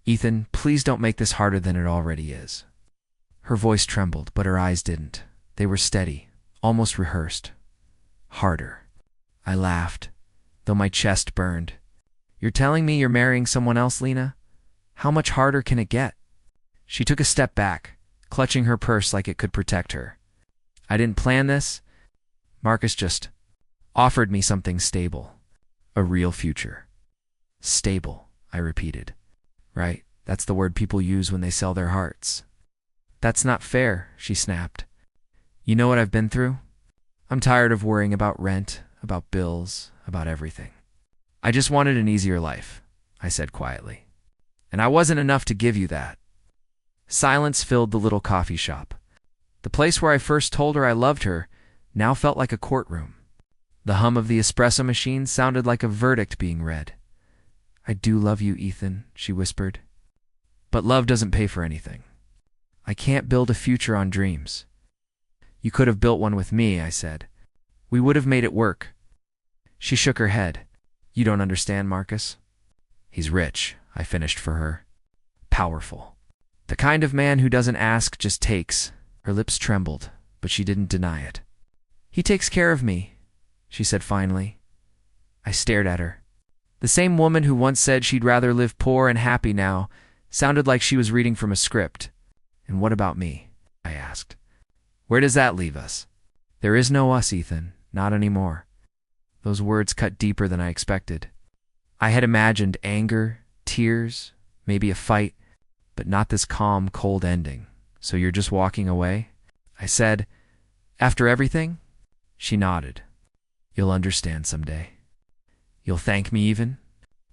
Ethan, please don't make this harder than it already is. Her voice trembled, but her eyes didn't. They were steady, almost rehearsed. Harder. I laughed, though my chest burned. You're telling me you're marrying someone else, Lena? How much harder can it get? She took a step back, clutching her purse like it could protect her. I didn't plan this. Marcus just offered me something stable. A real future. Stable, I repeated. Right, that's the word people use when they sell their hearts. That's not fair, she snapped. You know what I've been through? I'm tired of worrying about rent, about bills, about everything. I just wanted an easier life, I said quietly. And I wasn't enough to give you that. Silence filled the little coffee shop. The place where I first told her I loved her now felt like a courtroom. The hum of the espresso machine sounded like a verdict being read. I do love you, Ethan, she whispered. But love doesn't pay for anything. I can't build a future on dreams. You could have built one with me, I said. We would have made it work. She shook her head. You don't understand, Marcus. He's rich, I finished for her. Powerful. The kind of man who doesn't ask, just takes. Her lips trembled, but she didn't deny it. He takes care of me, she said finally. I stared at her. The same woman who once said she'd rather live poor and happy now sounded like she was reading from a script. And what about me? I asked. Where does that leave us? There is no us, Ethan. Not anymore. Those words cut deeper than I expected. I had imagined anger, tears, maybe a fight, but not this calm, cold ending. So you're just walking away? I said. After everything? She nodded. You'll understand someday. You'll thank me even?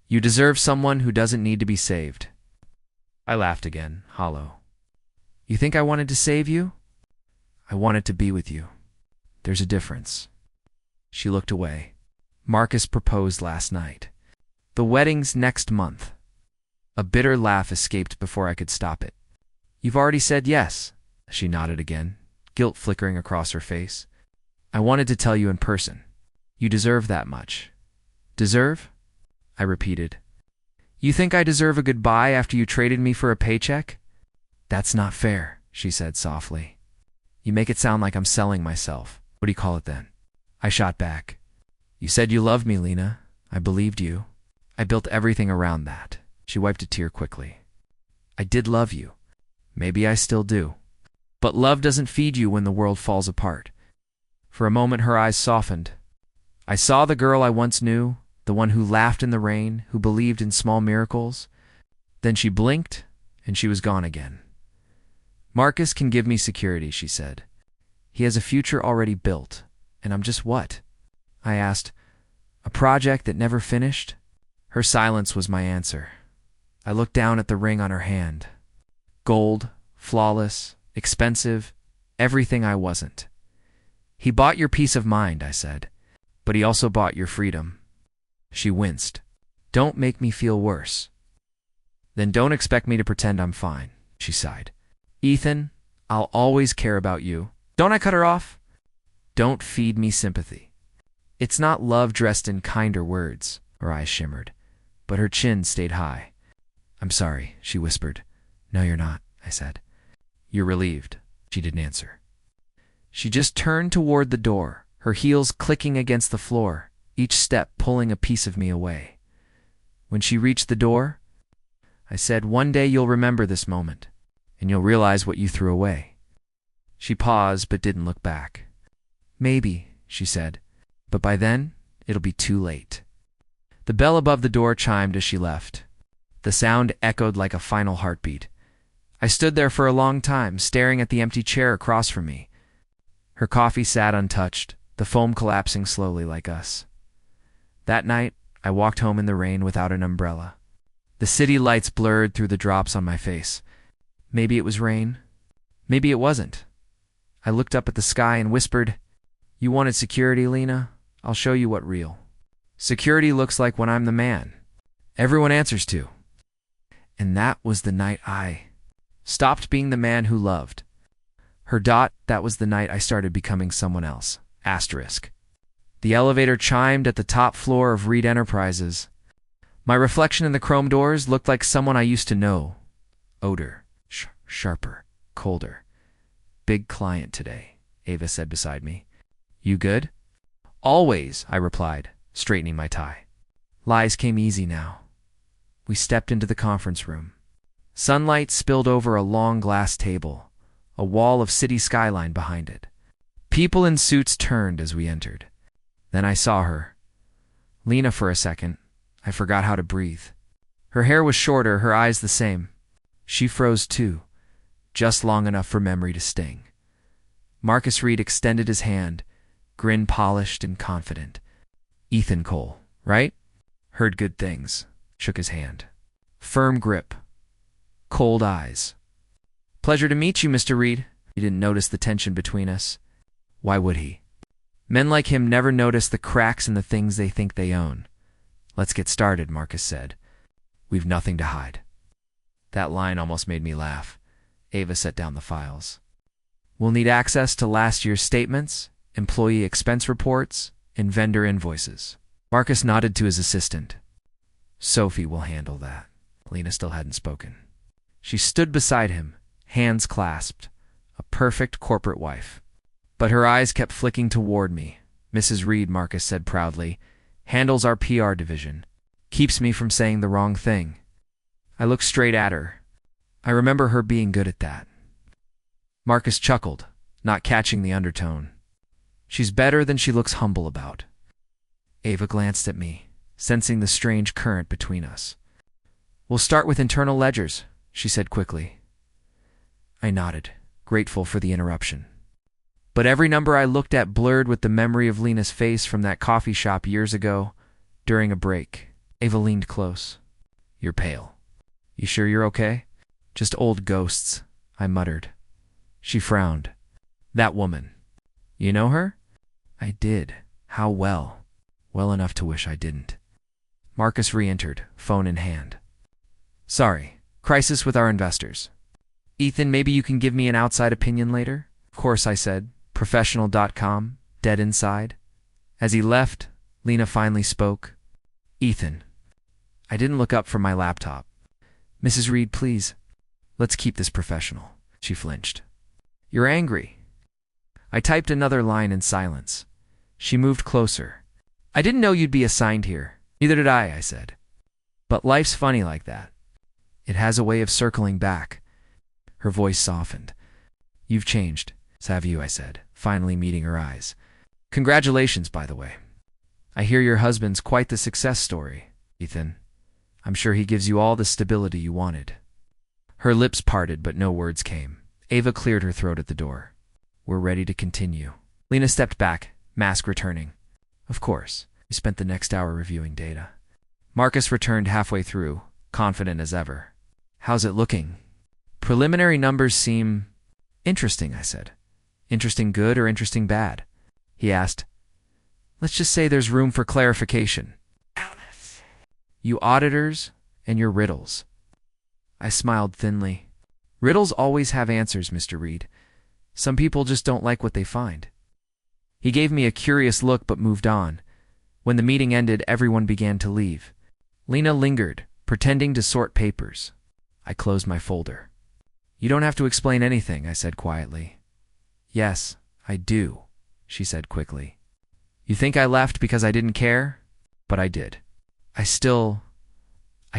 You deserve someone who doesn't need to be saved. I laughed again, hollow. You think I wanted to save you? I wanted to be with you. There's a difference. She looked away. Marcus proposed last night. The wedding's next month. A bitter laugh escaped before I could stop it. You've already said yes. She nodded again, guilt flickering across her face. I wanted to tell you in person. You deserve that much. Deserve? I repeated. You think I deserve a goodbye after you traded me for a paycheck? That's not fair, she said softly. You make it sound like I'm selling myself. What do you call it then? I shot back. You said you loved me, Lena. I believed you. I built everything around that. She wiped a tear quickly. I did love you. Maybe I still do. But love doesn't feed you when the world falls apart. For a moment her eyes softened. I saw the girl I once knew, the one who laughed in the rain, who believed in small miracles. Then she blinked, and she was gone again. Marcus can give me security, she said. He has a future already built, and I'm just what? I asked. A project that never finished? Her silence was my answer. I looked down at the ring on her hand. Gold, flawless, expensive, everything I wasn't. He bought your peace of mind, I said, but he also bought your freedom. She winced. Don't make me feel worse. Then don't expect me to pretend I'm fine, she sighed. Ethan, I'll always care about you. Don't I cut her off? Don't feed me sympathy. It's not love dressed in kinder words, her eyes shimmered, but her chin stayed high. I'm sorry, she whispered. No, you're not, I said. You're relieved. She didn't answer. She just turned toward the door, her heels clicking against the floor, each step pulling a piece of me away. When she reached the door, I said, one day you'll remember this moment, and you'll realize what you threw away. She paused but didn't look back. Maybe, she said, but by then, it'll be too late. The bell above the door chimed as she left. The sound echoed like a final heartbeat. I stood there for a long time, staring at the empty chair across from me. Her coffee sat untouched, the foam collapsing slowly like us. That night, I walked home in the rain without an umbrella. The city lights blurred through the drops on my face. Maybe it was rain. Maybe it wasn't. I looked up at the sky and whispered, You wanted security, Lena? I'll show you what real. Security looks like when I'm the man everyone answers to. And that was the night I stopped being the man who loved. That was the night I started becoming someone else. *. The elevator chimed at the top floor of Reed Enterprises. My reflection in the chrome doors looked like someone I used to know. Odor. Sharper. Colder. Big client today, Ava said beside me. You good? Always, I replied, straightening my tie. Lies came easy now. We stepped into the conference room. Sunlight spilled over a long glass table, a wall of city skyline behind it. People in suits turned as we entered. Then I saw her. Lena for a second. I forgot how to breathe. Her hair was shorter, her eyes the same. She froze too, just long enough for memory to sting. Marcus Reed extended his hand, grin polished and confident. Ethan Cole, right? Heard good things. Shook his hand. Firm grip. Cold eyes. Pleasure to meet you, Mr. Reed. He didn't notice the tension between us. Why would he? Men like him never notice the cracks in the things they think they own. Let's get started, Marcus said. We've nothing to hide. That line almost made me laugh. Ava set down the files. We'll need access to last year's statements, employee expense reports, and vendor invoices. Marcus nodded to his assistant. Sophie will handle that. Lena still hadn't spoken. She stood beside him, hands clasped, a perfect corporate wife. But her eyes kept flicking toward me. Mrs. Reed, Marcus said proudly, handles our PR division. Keeps me from saying the wrong thing. I looked straight at her. I remember her being good at that. Marcus chuckled, not catching the undertone. She's better than she looks humble about. Ava glanced at me, sensing the strange current between us. We'll start with internal ledgers, she said quickly. I nodded, grateful for the interruption. But every number I looked at blurred with the memory of Lena's face from that coffee shop years ago, during a break. Ava leaned close. You're pale. You sure you're okay? Just old ghosts, I muttered. She frowned. That woman. You know her? I did. How well? Well enough to wish I didn't. Marcus re-entered, phone in hand. Sorry. Crisis with our investors. Ethan, maybe you can give me an outside opinion later? Of course, I said. Professional.com, dead inside. As he left, Lena finally spoke. Ethan. I didn't look up from my laptop. Mrs. Reed, please. Let's keep this professional. She flinched. You're angry. I typed another line in silence. She moved closer. I didn't know you'd be assigned here. Neither did I said. But life's funny like that. It has a way of circling back. Her voice softened. You've changed. So have you, I said, finally meeting her eyes. Congratulations, by the way. I hear your husband's quite the success story, Ethan. I'm sure he gives you all the stability you wanted. Her lips parted, but no words came. Ava cleared her throat at the door. We're ready to continue. Lena stepped back, mask returning. Of course. We spent the next hour reviewing data. Marcus returned halfway through, confident as ever. How's it looking? Preliminary numbers seem interesting, I said. Interesting good or interesting bad? He asked. Let's just say there's room for clarification. You auditors and your riddles. I smiled thinly. Riddles always have answers, Mr. Reed. Some people just don't like what they find. He gave me a curious look but moved on. When the meeting ended, everyone began to leave. Lena lingered, pretending to sort papers. I closed my folder. You don't have to explain anything, I said quietly. Yes, I do, she said quickly. You think I left because I didn't care? But I did. I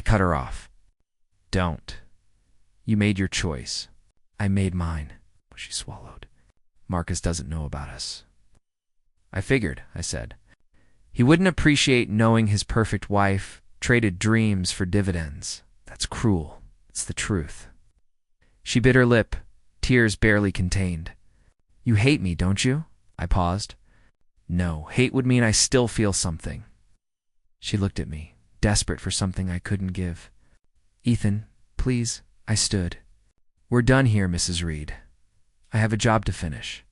cut her off. Don't. You made your choice. I made mine, she swallowed. Marcus doesn't know about us. I figured, I said. He wouldn't appreciate knowing his perfect wife traded dreams for dividends. That's cruel. It's the truth. She bit her lip, tears barely contained. You hate me, don't you? I paused. No, hate would mean I still feel something. She looked at me, desperate for something I couldn't give. Ethan, please, I stood. We're done here, Mrs. Reed. I have a job to finish.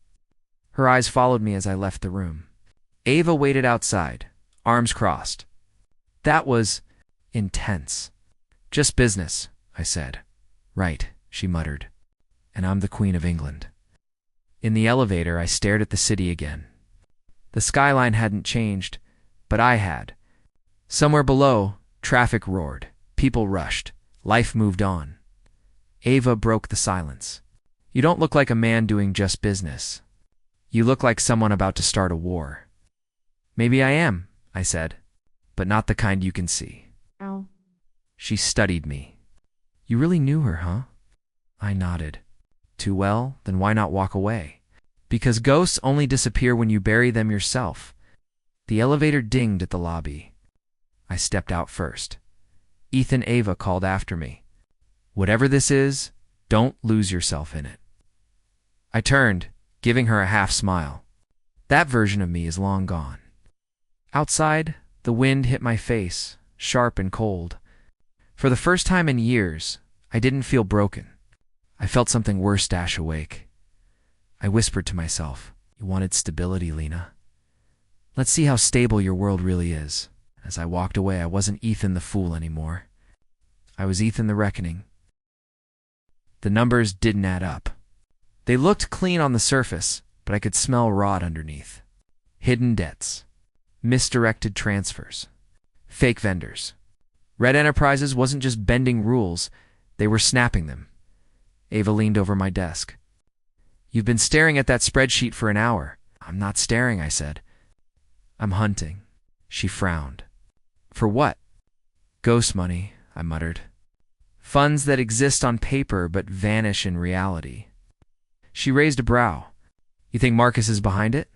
Her eyes followed me as I left the room. Ava waited outside, arms crossed. That was intense. Just business, I said. Right, she muttered. And I'm the Queen of England. In the elevator, I stared at the city again. The skyline hadn't changed, but I had. Somewhere below, Traffic roared. People rushed. Life moved on. Ava broke the silence. You don't look like a man doing just business. You look like someone about to start a war. Maybe I am, I said, but not the kind you can see. Ow. She studied me. You really knew her, huh? I nodded. Too well, then why not walk away? Because ghosts only disappear when you bury them yourself. The elevator dinged at the lobby. I stepped out first. Ethan Ava called after me. Whatever this is, don't lose yourself in it. I turned, giving her a half smile. That version of me is long gone. Outside, the wind hit my face, sharp and cold. For the first time in years, I didn't feel broken. I felt something worse dash awake. I whispered to myself, you wanted stability, Lena. Let's see how stable your world really is. As I walked away, I wasn't Ethan the fool anymore. I was Ethan the reckoning. The numbers didn't add up. They looked clean on the surface, but I could smell rot underneath. Hidden debts. Misdirected transfers. Fake vendors. Red Enterprises wasn't just bending rules, they were snapping them. Ava leaned over my desk. You've been staring at that spreadsheet for an hour. I'm not staring, I said. I'm hunting. She frowned. For what? Ghost money, I muttered. Funds that exist on paper but vanish in reality. She raised a brow. You think Marcus is behind it?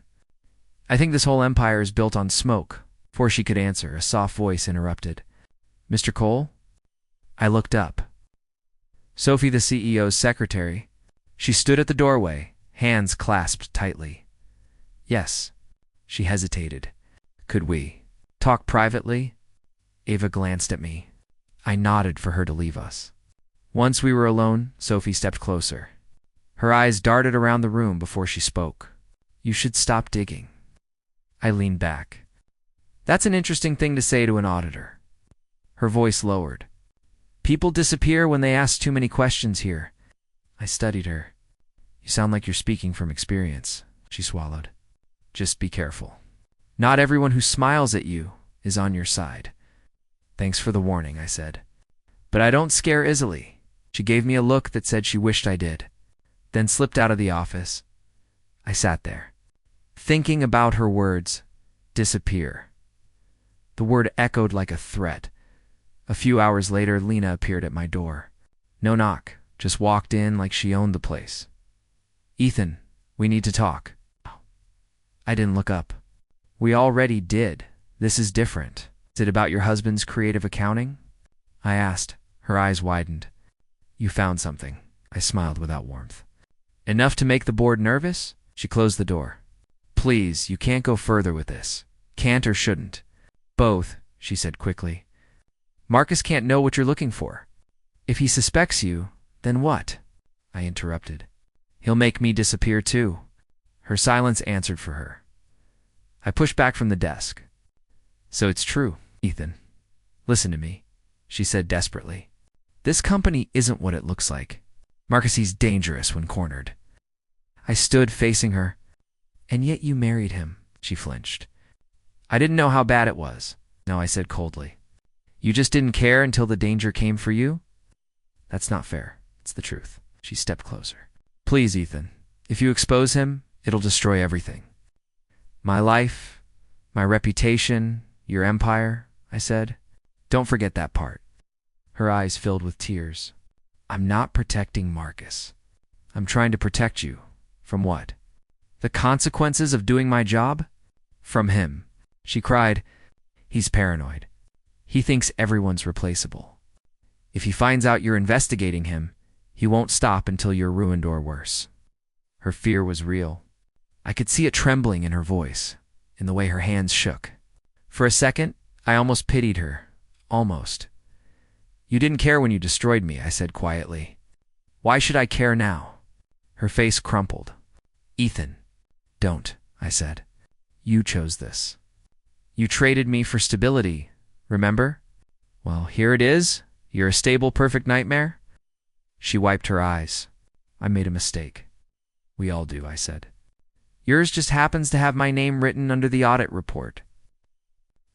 I think this whole empire is built on smoke. Before she could answer, a soft voice interrupted. Mr. Cole? I looked up. Sophie, the CEO's secretary. She stood at the doorway, hands clasped tightly. Yes. She hesitated. Could we talk privately? Ava glanced at me. I nodded for her to leave us. Once we were alone, Sophie stepped closer. Her eyes darted around the room before she spoke. You should stop digging. I leaned back. That's an interesting thing to say to an auditor. Her voice lowered. People disappear when they ask too many questions here. I studied her. You sound like you're speaking from experience, she swallowed. Just be careful. Not everyone who smiles at you is on your side. Thanks for the warning, I said. But I don't scare easily. She gave me a look that said she wished I did, then slipped out of the office. I sat there, thinking about her words, disappear. The word echoed like a threat. A few hours later, Lena appeared at my door. No knock, just walked in like she owned the place. Ethan, we need to talk. I didn't look up. We already did. This is different. Is it about your husband's creative accounting? I asked. Her eyes widened. You found something. I smiled without warmth. Enough to make the board nervous? She closed the door. Please, you can't go further with this. Can't or shouldn't. Both, she said quickly. Marcus can't know what you're looking for. If he suspects you, then what? I interrupted. He'll make me disappear too. Her silence answered for her. I pushed back from the desk. So it's true, Ethan. Listen to me, she said desperately. This company isn't what it looks like. Marcus, he's dangerous when cornered. I stood facing her. And yet you married him, she flinched. I didn't know how bad it was. No, I said coldly. You just didn't care until the danger came for you? That's not fair. It's the truth. She stepped closer. Please, Ethan, if you expose him, it'll destroy everything. My life, my reputation, your empire, I said. Don't forget that part. Her eyes filled with tears. I'm not protecting Marcus. I'm trying to protect you. From what? The consequences of doing my job? From him. She cried. He's paranoid. He thinks everyone's replaceable. If he finds out you're investigating him, he won't stop until you're ruined or worse. Her fear was real. I could see it trembling in her voice, in the way her hands shook. For a second, I almost pitied her. Almost. You didn't care when you destroyed me, I said quietly. Why should I care now? Her face crumpled. Ethan, don't, I said. You chose this. You traded me for stability, remember? Well, here it is. You're a stable, perfect nightmare. She wiped her eyes. I made a mistake. We all do, I said. Yours just happens to have my name written under the audit report.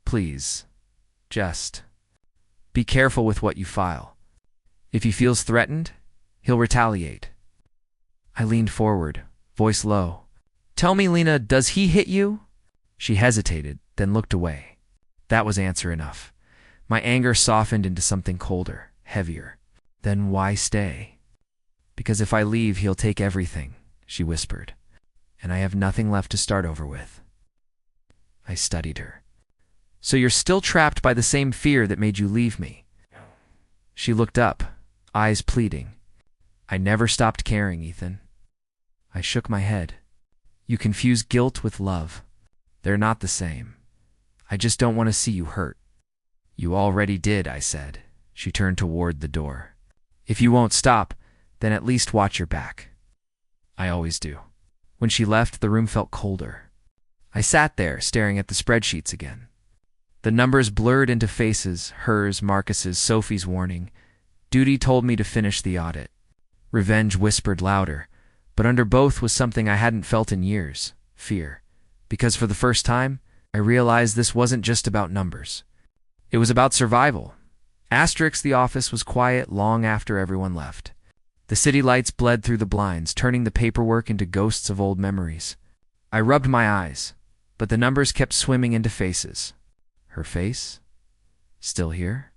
Please, just. Be careful with what you file. If he feels threatened, he'll retaliate. I leaned forward, voice low. Tell me, Lena, does he hit you? She hesitated, then looked away. That was answer enough. My anger softened into something colder, heavier. Then why stay? Because if I leave, he'll take everything, she whispered, and I have nothing left to start over with. I studied her. So you're still trapped by the same fear that made you leave me? She looked up, eyes pleading. I never stopped caring, Ethan. I shook my head. You confuse guilt with love. They're not the same. I just don't want to see you hurt. You already did, I said. She turned toward the door. If you won't stop, then at least watch your back. I always do. When she left, the room felt colder. I sat there, staring at the spreadsheets again. The numbers blurred into faces, hers, Marcus's, Sophie's warning. Duty told me to finish the audit. Revenge whispered louder, but under both was something I hadn't felt in years, fear. Because for the first time, I realized this wasn't just about numbers. It was about survival. Asterix, the office was quiet long after everyone left. The city lights bled through the blinds, turning the paperwork into ghosts of old memories. I rubbed my eyes, but the numbers kept swimming into faces. Her face? Still here?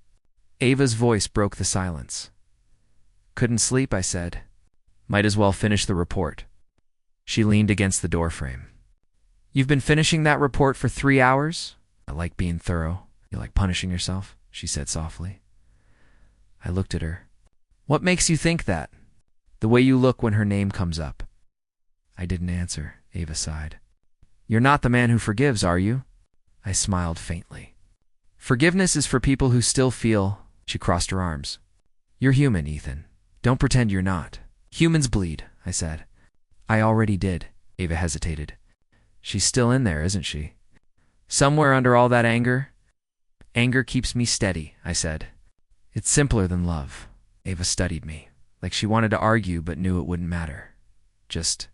Ava's voice broke the silence. Couldn't sleep, I said. Might as well finish the report. She leaned against the doorframe. You've been finishing that report for 3 hours? I like being thorough. You like punishing yourself? She said softly. I looked at her. What makes you think that? The way you look when her name comes up. I didn't answer. Ava sighed. You're not the man who forgives, are you? I smiled faintly. Forgiveness is for people who still feel. She crossed her arms. You're human, Ethan. Don't pretend you're not. Humans bleed, I said. I already did. Ava hesitated. She's still in there, isn't she? Somewhere under all that anger? Anger keeps me steady, I said. It's simpler than love. Ava studied me, like she wanted to argue but knew it wouldn't matter. Just,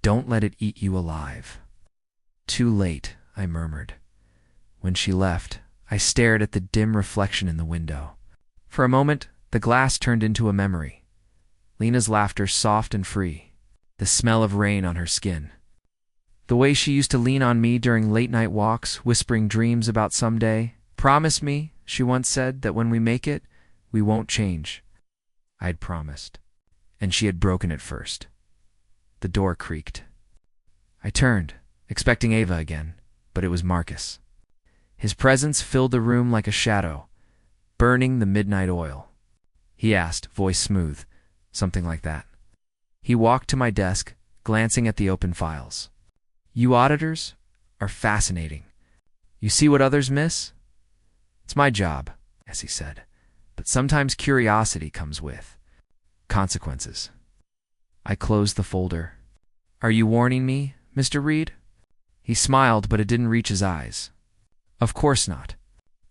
don't let it eat you alive. Too late, I murmured. When she left, I stared at the dim reflection in the window. For a moment, the glass turned into a memory. Lena's laughter soft and free, the smell of rain on her skin. The way she used to lean on me during late-night walks, whispering dreams about someday. Promise me, she once said, that when we make it, we won't change. I'd promised, and she had broken it first. The door creaked. I turned, expecting Ava again, but it was Marcus. His presence filled the room like a shadow, burning the midnight oil. He asked, voice smooth, something like that. He walked to my desk, glancing at the open files. You auditors are fascinating. You see what others miss? It's my job, as he said, but sometimes curiosity comes with consequences. I closed the folder. Are you warning me, Mr. Reed? He smiled, but it didn't reach his eyes. Of course not.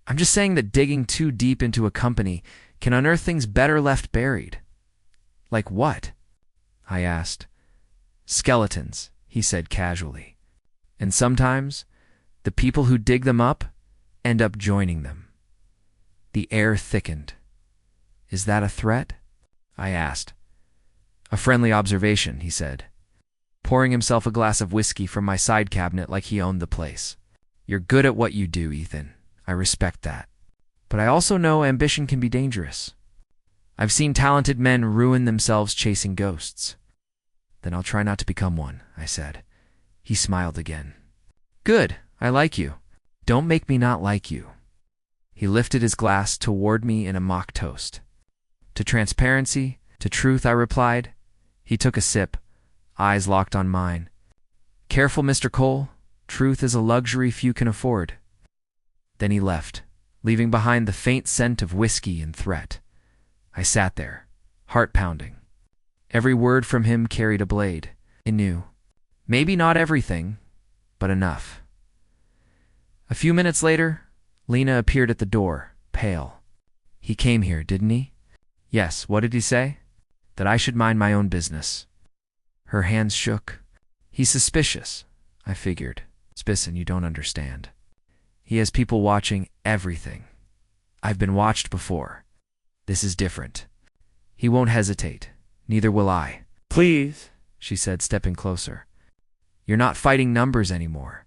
I'm just saying that digging too deep into a company can unearth things better left buried. Like what? I asked. Skeletons, he said casually. And sometimes, the people who dig them up end up joining them. The air thickened. Is that a threat? I asked. A friendly observation, he said, pouring himself a glass of whiskey from my side cabinet like he owned the place. You're good at what you do, Ethan. I respect that. But I also know ambition can be dangerous. I've seen talented men ruin themselves chasing ghosts. Then I'll try not to become one, I said. He smiled again. Good, I like you. Don't make me not like you. He lifted his glass toward me in a mock toast. To transparency, to truth, I replied. He took a sip, eyes locked on mine. Careful, Mr. Cole. Truth is a luxury few can afford. Then he left, leaving behind the faint scent of whiskey and threat. I sat there, heart pounding. Every word from him carried a blade. I knew. Maybe not everything, but enough. A few minutes later, Lena appeared at the door, pale. He came here, didn't he? Yes, what did he say? That I should mind my own business. Her hands shook. He's suspicious, I figured. Spisson, you don't understand. He has people watching everything. I've been watched before. This is different. He won't hesitate. Neither will I. Please, she said, stepping closer. You're not fighting numbers anymore.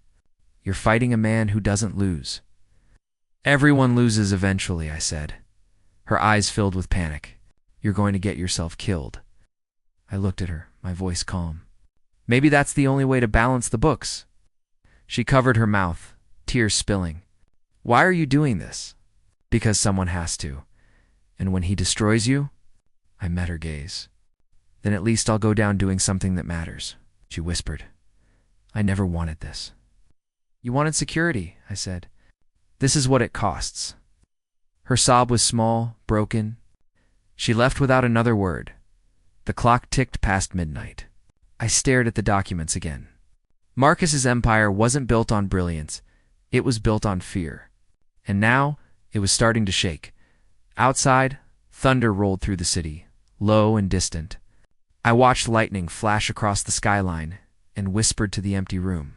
You're fighting a man who doesn't lose. Everyone loses eventually, I said. Her eyes filled with panic. You're going to get yourself killed. I looked at her, my voice calm. Maybe that's the only way to balance the books. She covered her mouth, tears spilling. Why are you doing this? Because someone has to. And when he destroys you? I met her gaze. Then at least I'll go down doing something that matters, she whispered. I never wanted this. You wanted security, I said. This is what it costs. Her sob was small, broken. She left without another word. The clock ticked past midnight. I stared at the documents again. Marcus's empire wasn't built on brilliance. It was built on fear. And now it was starting to shake. Outside, thunder rolled through the city, low and distant. I watched lightning flash across the skyline and whispered to the empty room.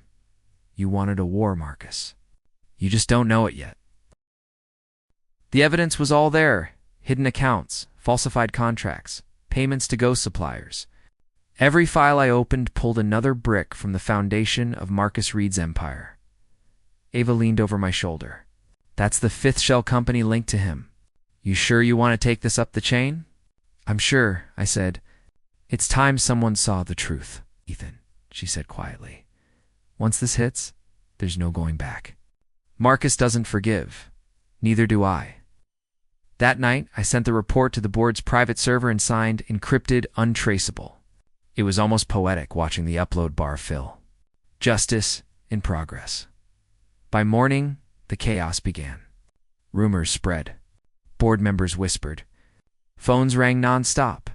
You wanted a war, Marcus. You just don't know it yet. The evidence was all there. Hidden accounts, falsified contracts, payments to ghost suppliers. Every file I opened pulled another brick from the foundation of Marcus Reed's empire. Ava leaned over my shoulder. That's the fifth shell company linked to him. You sure you want to take this up the chain? I'm sure, I said. It's time someone saw the truth, Ethan, she said quietly. Once this hits, there's no going back. Marcus doesn't forgive. Neither do I. That night, I sent the report to the board's private server and signed encrypted, untraceable. It was almost poetic watching the upload bar fill. Justice in progress. By morning, the chaos began. Rumors spread. Board members whispered. Phones rang nonstop.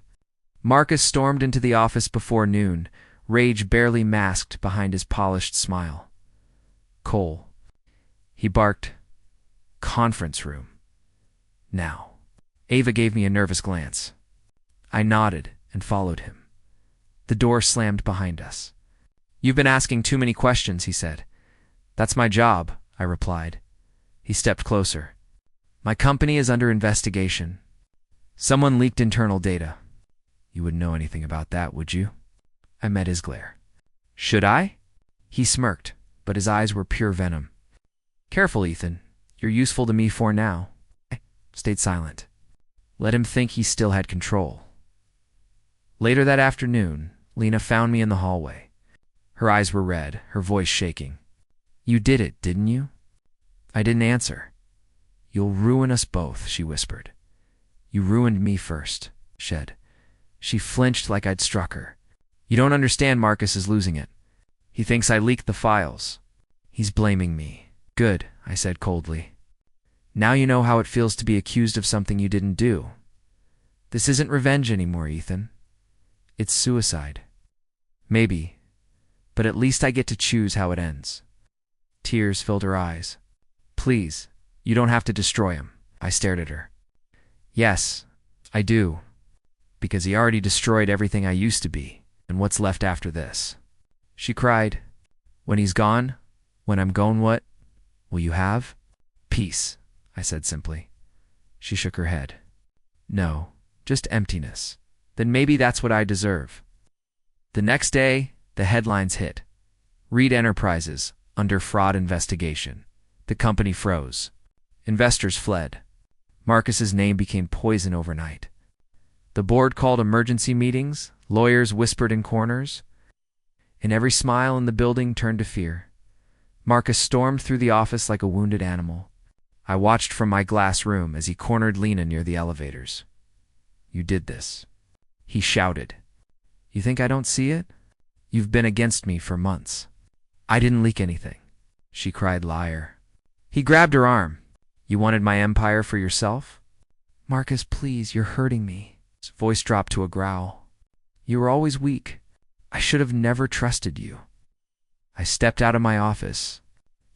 Marcus stormed into the office before noon, rage barely masked behind his polished smile. Cole. He barked. Conference room. Now. Ava gave me a nervous glance. I nodded and followed him. The door slammed behind us. You've been asking too many questions, he said. That's my job, I replied. He stepped closer. My company is under investigation. Someone leaked internal data. You wouldn't know anything about that, would you? I met his glare. Should I? He smirked, but his eyes were pure venom. Careful, Ethan. You're useful to me for now. I stayed silent. Let him think he still had control. Later that afternoon, Lena found me in the hallway. Her eyes were red, her voice shaking. You did it, didn't you? I didn't answer. You'll ruin us both, she whispered. You ruined me first, shed. She flinched like I'd struck her. You don't understand. Marcus is losing it. He thinks I leaked the files. He's blaming me. Good, I said coldly. Now you know how it feels to be accused of something you didn't do. This isn't revenge anymore, Ethan. It's suicide. Maybe, but at least I get to choose how it ends. Tears filled her eyes. Please, you don't have to destroy him. I stared at her. Yes, I do. Because he already destroyed everything I used to be, and what's left after this? She cried. When he's gone, when I'm gone, what will you have? Peace, I said simply. She shook her head. No, just emptiness. Then maybe that's what I deserve. The next day, the headlines hit. Reed Enterprises, under fraud investigation. The company froze. Investors fled. Marcus's name became poison overnight. The board called emergency meetings, lawyers whispered in corners, and every smile in the building turned to fear. Marcus stormed through the office like a wounded animal. I watched from my glass room as he cornered Lena near the elevators. You did this. He shouted. You think I don't see it? You've been against me for months. I didn't leak anything. She cried, liar. He grabbed her arm. You wanted my empire for yourself? Marcus, please, you're hurting me. His voice dropped to a growl. You were always weak. I should have never trusted you. I stepped out of my office.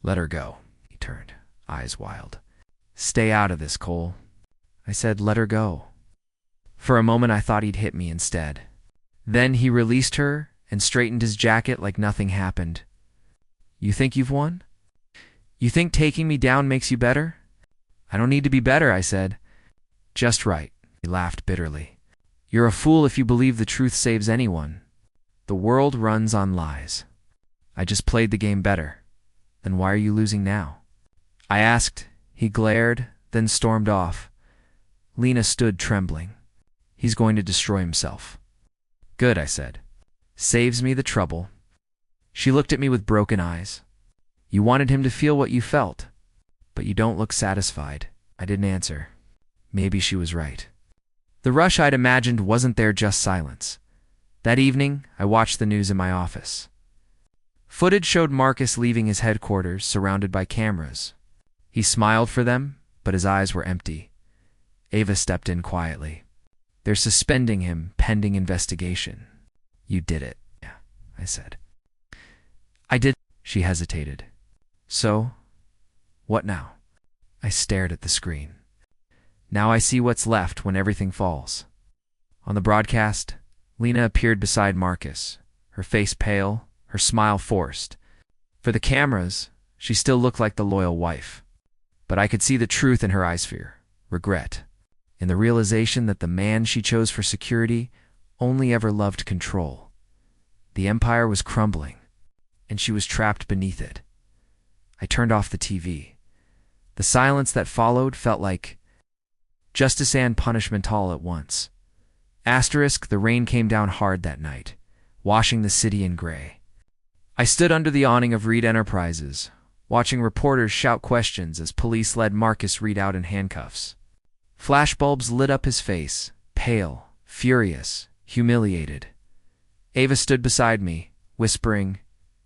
Let her go. He turned, eyes wild. Stay out of this, Cole. I said, let her go. For a moment I thought he'd hit me instead. Then he released her and straightened his jacket like nothing happened. You think you've won? You think taking me down makes you better? I don't need to be better, I said. Just right. He laughed bitterly. You're a fool if you believe the truth saves anyone. The world runs on lies. I just played the game better. Then why are you losing now? I asked. He glared, then stormed off. Lena stood trembling. He's going to destroy himself. Good, I said. Saves me the trouble. She looked at me with broken eyes. You wanted him to feel what you felt, but you don't look satisfied. I didn't answer. Maybe she was right. The rush I'd imagined wasn't there, just silence. That evening, I watched the news in my office. Footage showed Marcus leaving his headquarters, surrounded by cameras. He smiled for them, but his eyes were empty. Ava stepped in quietly. They're suspending him pending investigation. You did it, yeah, I said. I did. She hesitated. So, what now? I stared at the screen. Now I see what's left when everything falls. On the broadcast, Lena appeared beside Marcus, her face pale, her smile forced. For the cameras, she still looked like the loyal wife. But I could see the truth in her eyes: fear, regret, and the realization that the man she chose for security only ever loved control. The empire was crumbling, and she was trapped beneath it. I turned off the TV. The silence that followed felt like justice and punishment all at once. Asterisk, the rain came down hard that night, washing the city in gray. I stood under the awning of Reed Enterprises, watching reporters shout questions as police led Marcus Reed out in handcuffs. Flashbulbs lit up his face, pale, furious, humiliated. Ava stood beside me, whispering,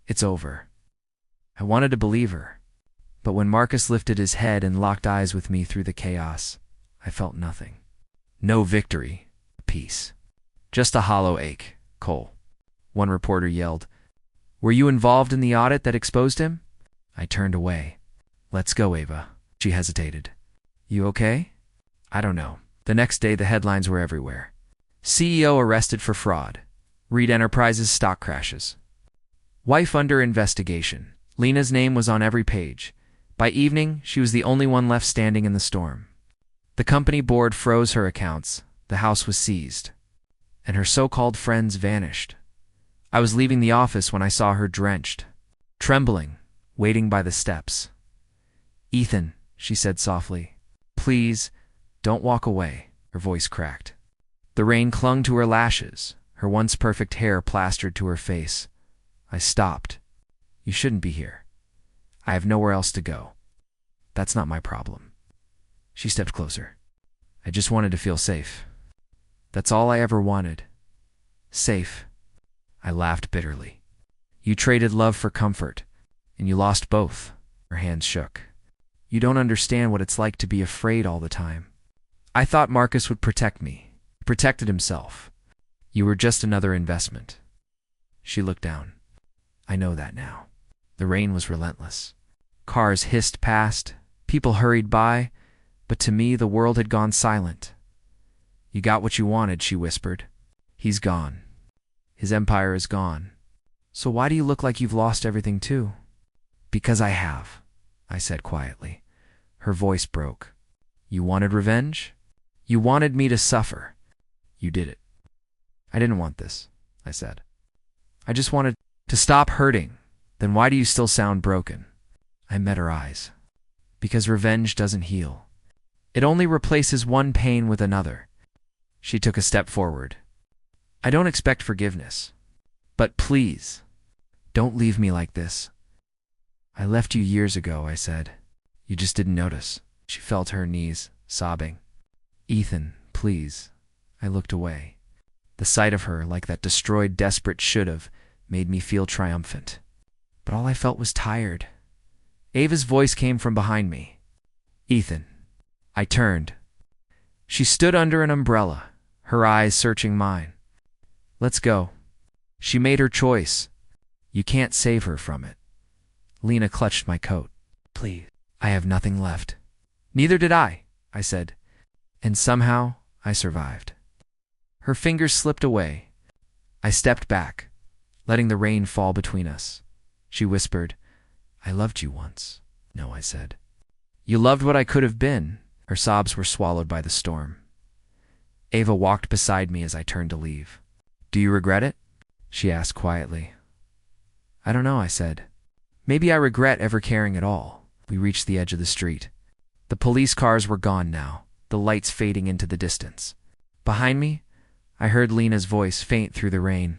"It's over." I wanted to believe her, but when Marcus lifted his head and locked eyes with me through the chaos, I felt nothing. No victory, peace. Just a hollow ache. Cole. One reporter yelled, "Were you involved in the audit that exposed him?" I turned away. "Let's go, Ava." She hesitated. "You okay?" "I don't know." The next day, the headlines were everywhere. CEO arrested for fraud. Reed Enterprises stock crashes. Wife under investigation. Lena's name was on every page. By evening, she was the only one left standing in the storm. The company board froze her accounts. The house was seized. And her so-called friends vanished. I was leaving the office when I saw her drenched, trembling, waiting by the steps. "Ethan," she said softly, "please, don't walk away." Her voice cracked. The rain clung to her lashes, her once perfect hair plastered to her face. I stopped. "You shouldn't be here. I have nowhere else to go. That's not my problem." She stepped closer. "I just wanted to feel safe. That's all I ever wanted. Safe." I laughed bitterly. "You traded love for comfort, and you lost both." Her hands shook. "You don't understand what it's like to be afraid all the time. I thought Marcus would protect me. He protected himself. You were just another investment." She looked down. "I know that now." The rain was relentless. Cars hissed past, people hurried by, but to me the world had gone silent. "You got what you wanted," she whispered. "He's gone. His empire is gone. So why do you look like you've lost everything too?" "Because I have," I said quietly. Her voice broke. "You wanted revenge? You wanted me to suffer. You did it." "I didn't want this," I said. "I just wanted to stop hurting." "Then why do you still sound broken?" I met her eyes. "Because revenge doesn't heal. It only replaces one pain with another." She took a step forward. "I don't expect forgiveness. But please, don't leave me like this." "I left you years ago," I said. "You just didn't notice." She fell to her knees, sobbing. "Ethan, please." I looked away. The sight of her, like that destroyed, desperate should've, made me feel triumphant. But all I felt was tired. Ava's voice came from behind me. "Ethan." I turned. She stood under an umbrella, her eyes searching mine. "Let's go." She made her choice. You can't save her from it. Lena clutched my coat. "Please." "I have nothing left." "Neither did I said. And somehow I survived. Her fingers slipped away. I stepped back, letting the rain fall between us. She whispered, "I loved you once." "No," I said. You loved what I could have been. Her sobs were swallowed by the storm. Ava walked beside me as I turned to leave. Do you regret it? She asked quietly. I don't know, I said. Maybe I regret ever caring at all. We reached the edge of the street. The police cars were gone now, the lights fading into the distance. Behind me, I heard Lena's voice faint through the rain.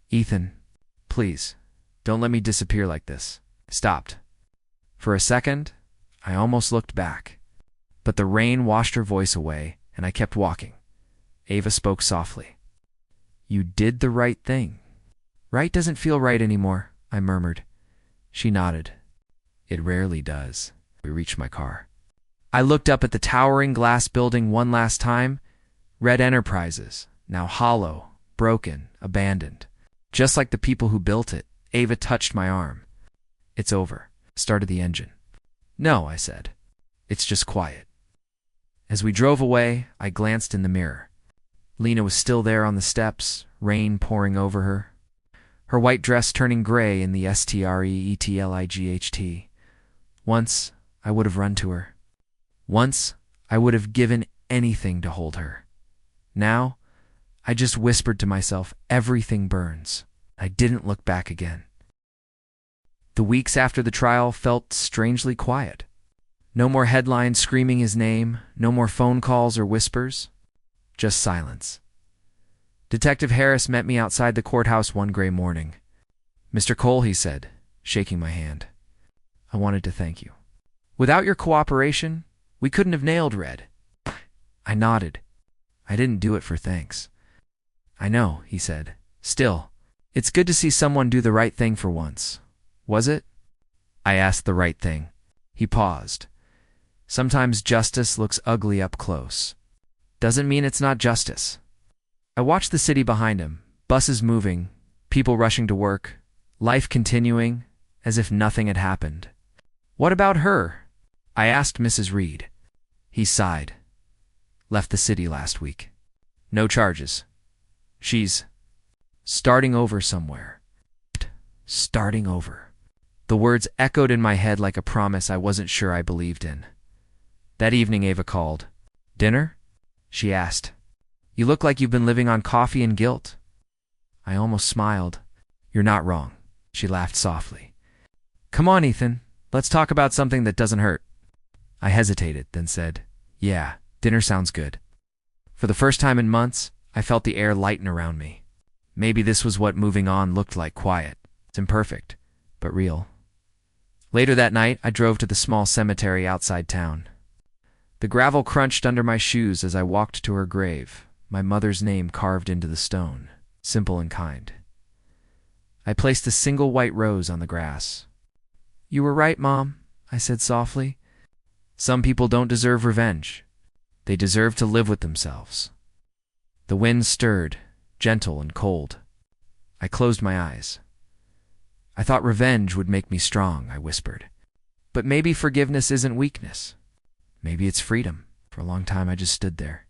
Ethan, please, don't let me disappear like this. I stopped. For a second, I almost looked back. But the rain washed her voice away, and I kept walking. Ava spoke softly. You did the right thing. Right doesn't feel right anymore, I murmured. She nodded. It rarely does. We reached my car. I looked up at the towering glass building one last time. Red Enterprises, now hollow, broken, abandoned. Just like the people who built it. Ava touched my arm. It's over. Started the engine. No, I said. It's just quiet. As we drove away, I glanced in the mirror. Lena was still there on the steps, rain pouring over her. Her white dress turning gray in the streetlight. Once, I would have run to her. Once, I would have given anything to hold her. Now, I just whispered to myself, everything burns. I didn't look back again. The weeks after the trial felt strangely quiet. No more headlines screaming his name, no more phone calls or whispers, just silence. Detective Harris met me outside the courthouse one gray morning. Mr. Cole, he said, shaking my hand. I wanted to thank you. Without your cooperation, we couldn't have nailed Red. I nodded. I didn't do it for thanks. I know, he said. Still, it's good to see someone do the right thing for once. Was it? I asked the right thing. He paused. Sometimes justice looks ugly up close. Doesn't mean it's not justice. I watched the city behind him, buses moving, people rushing to work, life continuing as if nothing had happened. What about her? I asked Mrs. Reed. He sighed. Left the city last week. No charges. She's starting over somewhere. Starting over. The words echoed in my head like a promise I wasn't sure I believed in. That evening Ava called. Dinner? She asked. You look like you've been living on coffee and guilt. I almost smiled. You're not wrong. She laughed softly. Come on, Ethan. Let's talk about something that doesn't hurt. I hesitated, then said, Yeah, dinner sounds good. For the first time in months, I felt the air lighten around me. Maybe this was what moving on looked like, quiet. It's imperfect, but real. Later that night, I drove to the small cemetery outside town. The gravel crunched under my shoes as I walked to her grave, my mother's name carved into the stone, simple and kind. I placed a single white rose on the grass. You were right, Mom, I said softly. Some people don't deserve revenge. They deserve to live with themselves. The wind stirred, gentle and cold. I closed my eyes. I thought revenge would make me strong, I whispered. But maybe forgiveness isn't weakness. Maybe it's freedom. For a long time I just stood there,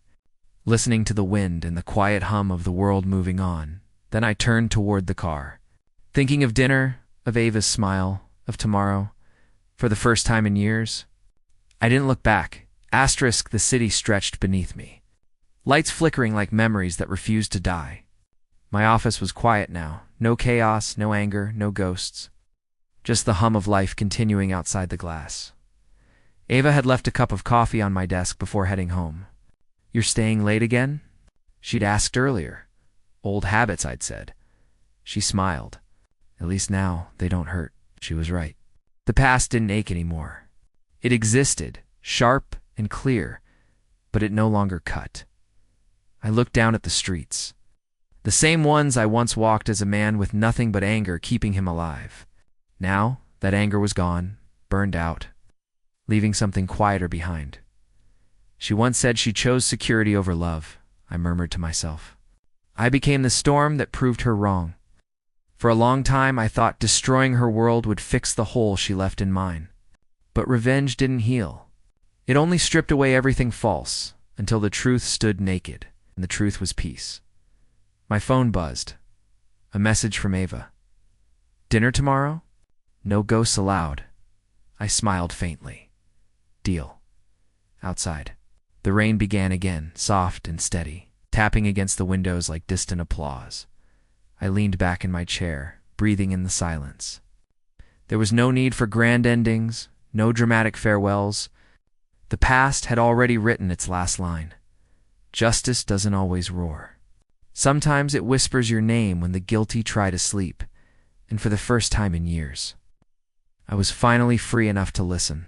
listening to the wind and the quiet hum of the world moving on. Then I turned toward the car, thinking of dinner, of Ava's smile, of tomorrow. For the first time in years, I didn't look back. Asterisk, the city stretched beneath me. Lights flickering like memories that refused to die. My office was quiet now. No chaos, no anger, no ghosts. Just the hum of life continuing outside the glass. Ava had left a cup of coffee on my desk before heading home. You're staying late again? She'd asked earlier. Old habits, I'd said. She smiled. At least now, they don't hurt. She was right. The past didn't ache anymore. It existed, sharp and clear, but it no longer cut. I looked down at the streets. The same ones I once walked as a man with nothing but anger keeping him alive. Now, that anger was gone, burned out, leaving something quieter behind. She once said she chose security over love, I murmured to myself. I became the storm that proved her wrong. For a long time I thought destroying her world would fix the hole she left in mine. But revenge didn't heal. It only stripped away everything false, until the truth stood naked, and the truth was peace. My phone buzzed. A message from Ava. Dinner tomorrow? No ghosts allowed. I smiled faintly. deal. Outside, the rain began again, soft and steady, tapping against the windows like distant applause. I leaned back in my chair, breathing in the silence. There was no need for grand endings, no dramatic farewells. The past had already written its last line. Justice doesn't always roar. Sometimes it whispers your name when the guilty try to sleep, and for the first time in years, I was finally free enough to listen.